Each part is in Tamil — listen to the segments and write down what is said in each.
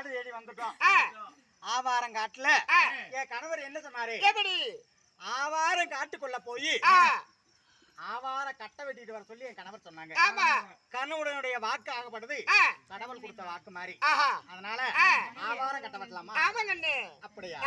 காடு தேடி வந்துட்டோம். ஆவாரம் காட்டுல என் கணவர் என்ன சொன்னாரு? ஆவாரம் காட்டுக்குள்ள போய் ஆவார கட்டை வெட்டிட்டு வர சொல்லி என் கணவர் சொன்னாங்க. கணவனுடைய வாக்கு ஆகப்பட்டது கடவுள் கொடுத்த வாக்கு மாதிரி. அதனால ஆவாரம் கட்ட வெட்டலாமா? அப்படியா?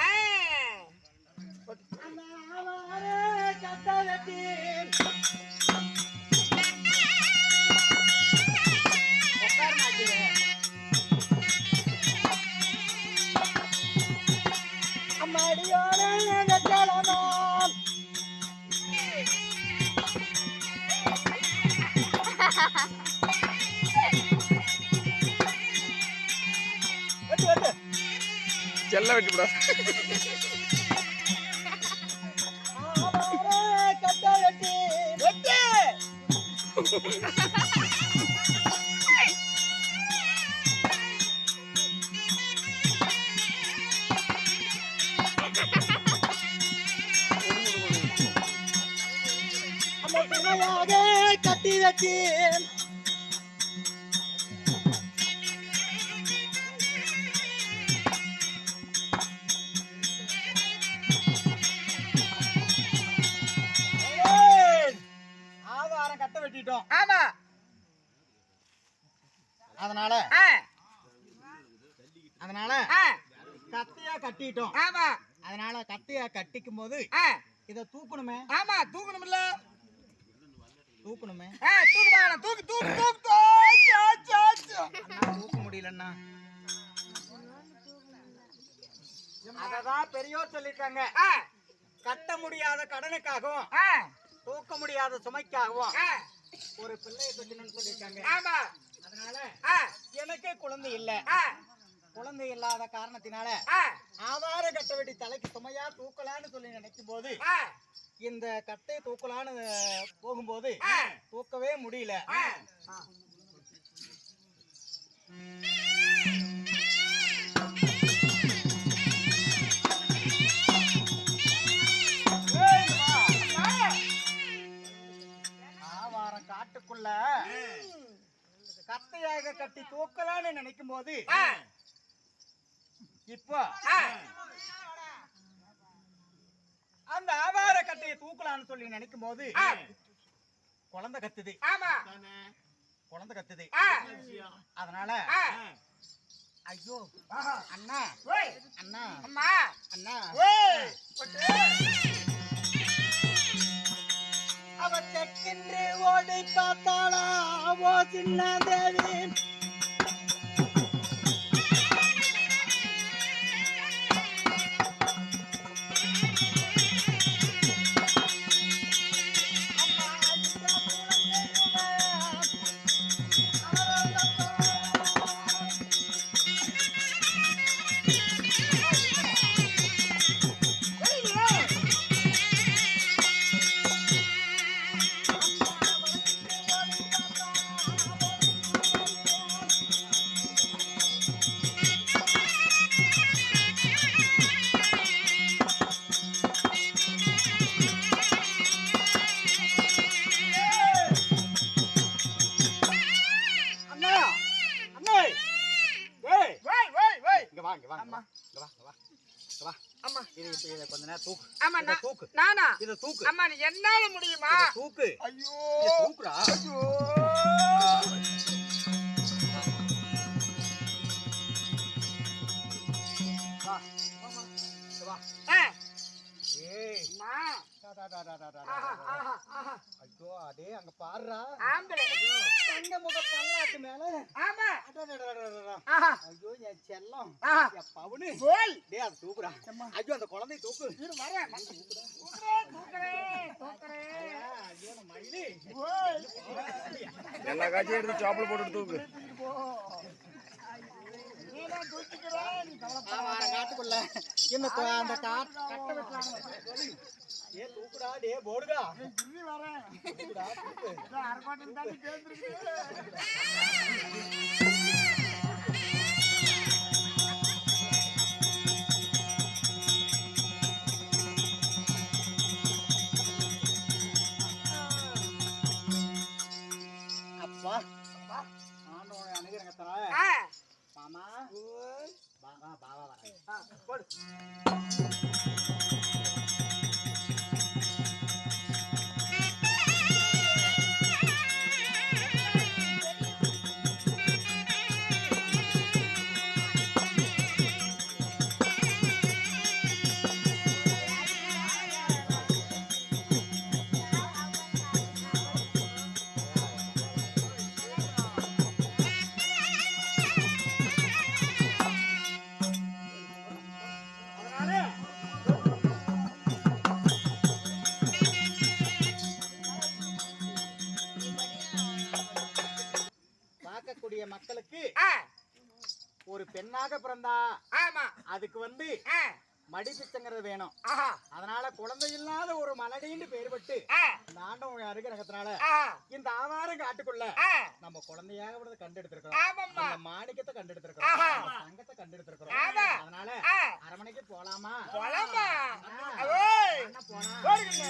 செல்ல வெட்டி விட கட்டி வச்சு ஆவாரம் கட்ட வெட்டிட்டோம். ஆமா. அதனால கத்தியா கட்டிட்டோம். ஆமா. அதனால கத்தியா கட்டிக்கும் போது இத தூக்கணுமே. ஆமா, தூக்கணும்ல. தூக்கணுமே. தூக்குடா, தூக்கு தூக்கு தூக்கு. தூக்க முடியலன்னா அததான் பெரியோர் சொல்லிருக்காங்க. கட்ட முடியாத கடனுக்காகவும் தூக்க முடியாத சுமைக்காகவும் ஒரு பிள்ளையை பெற்றணும்னு சொல்லிருக்காங்க. ஆமா. அதனால எனக்கே குழந்தை இல்ல. குழந்தை இல்லாத காரணத்தினால ஆவார கட்ட வெட்டி தலைக்கு சுமையா தூக்கலான்னு சொல்லி நினைக்கும் போது இந்த கட்டை தூக்கலான்னு போகும்போது தூக்கவே முடியல. ஆவாரம் காட்டுக்குள்ள கட்டையாக கட்டி தூக்கலான்னு நினைக்கும் போது இப்போ அந்த ஆவார கட்டையை தூக்கலான்னு சொல்லி நினைக்கும் போது குழந்தை கத்துது. ஆமா, குழந்தை கத்துது. அதனால ஐயோ அண்ணா அண்ணா அம்மா அண்ணா அவ செக்கின்று ஓடி பார்த்தாளா ஓ சின்ன தேவி. என்னால முடியுமா? தூக்கு. ஐயோ தூக்குடா. ஐயோ ஐயோ அடே அங்க பாருடா. ஆம்பளை தங்க முக பல்லாட்டு மேல. ஆமா. ஐயோ என் செல்லம் என் பவுனு. டேய் அது தூக்குடா. ஐயோ அந்த குழந்தை தூக்கு. இரு வரேன். தூக்குறேன். ஐயோ மயிலி. எல்லா காட்சியும் எடுத்து சாப்பிட போட்டு தூக்கு. காட்டுக்குள்ள இந்த அந்த கட்டை வெட்டலாம். ஏ தூக்குடா டே போடுடா. வரேன். அப்பா ஆண்டவனை அணுகிறங்க மாமா பெண்ணாக பிறந்தா ஆமா அதுக்கு வந்து ஆ, மடிப்பிச்சங்கிறது வேணும். ஆஹா அதனால குழந்தை இல்லாத ஒரு மலடின்னு பேர் பட்டு ஆ, இந்த ஆண்டவன் அருகிறகத்தினால ஆஹா இந்த ஆவாரம் காட்டுக்குள்ள ஆ, நம்ம குழந்தையாக விடுறத கண்டெடுத்திருக்கிறோம். ஆமாம்மா இந்த மாணிக்கத்தை கண்டெடுத்திருக்கிறோம். ஆஹா. இந்த தங்கத்தை கண்டெடுத்திருக்கிறோம். ஆமா. அதனால ஆ, அரமனைக்கு போலாமா? போலாமா ஆ. ஓய் அண்ணா போலாம். போடுங்க